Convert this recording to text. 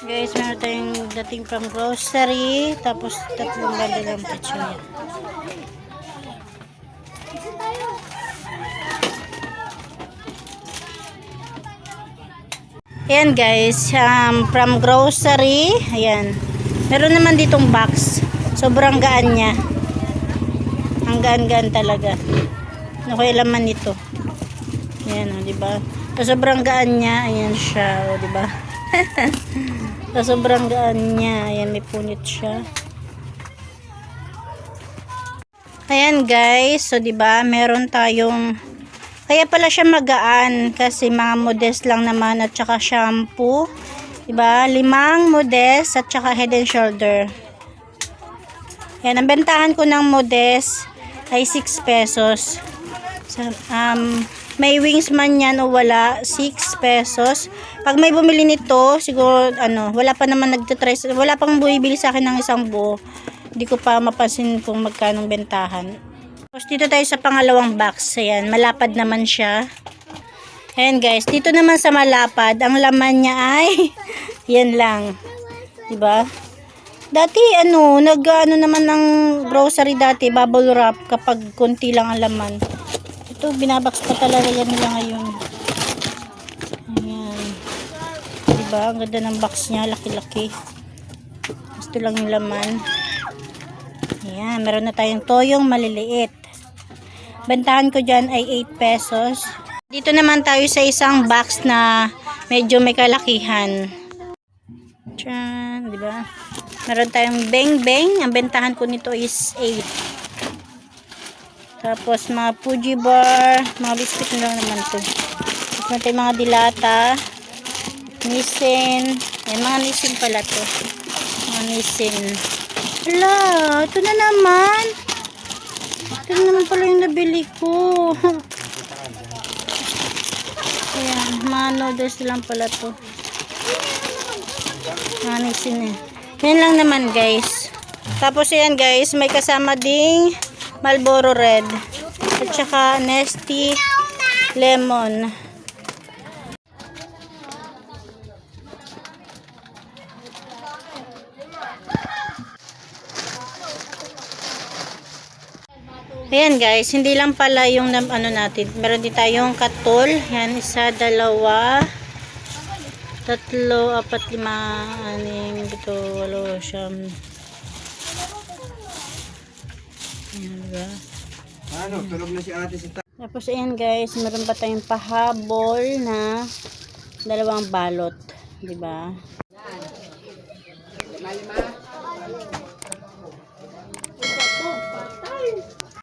Guys, meron tayong dating from grocery. Tapos, 3 bundle ng pechay. Ayan guys, from grocery. Ayan. Meron naman ditong box. Sobrang gaan niya. Ang gaan-gaan talaga. Nakuha laman nito. Ayan, o, diba? So, sobrang gaan niya. Ayan siya, o, diba? So, sobrang gaan niya. Ayan, may punit siya. Ayan guys, so, diba? Meron tayong kaya pala siya magaan kasi mga modest lang naman at saka shampoo. Diba? 5 modest at saka head and shoulder. Yan, ang bentahan ko ng modest ay 6 pesos. So, may wings man yan o wala, 6 pesos. Pag may bumili nito, siguro, wala pa naman nagtatry, wala pang bumibili sa akin ng isang buo. Hindi ko pa mapansin kung magkano bentahan. Tapos dito tayo sa pangalawang box. Ayan, malapad naman siya. Ayan guys, dito naman sa malapad, ang laman niya ay yan lang. Diba? Dati nag-ano naman ng grocery dati, bubble wrap kapag konti lang ang laman. Ito, binabox pa talaga yan nila ngayon. Ayan. Diba? Ang ganda ng box niya, laki-laki. Gusto lang yung laman. Ayan, meron na tayong toyong maliliit. Bentahan ko dyan ay 8 pesos. Dito naman tayo sa isang box na medyo may kalakihan. Diyan, di ba? Meron tayong beng-beng. Ang bentahan ko nito is 8. Tapos mga Fuji bar, mga biscuit na lang naman to. Tapos meron tayong mga dilata, Nissin. Ayan, mga Nissin pala to. Mga Nissin. Hala, ito na naman. Ito na naman pala yung nabili ko. Ayan, mga noodles lang pala to. Mga Nissin eh. Yan lang naman guys. Tapos yan guys, may kasama ding Marlboro Red. At saka Nestea Lemon. Ayan guys, hindi lang pala yung natin. Meron din tayong katol. Yan, 1, 2, 3, 4, 5, 6, 7, 8, 9. Ayan, diba? Tulog na si ate sa Tapos ayan guys, meron pa tayong pahabol na 2 balot. Diba?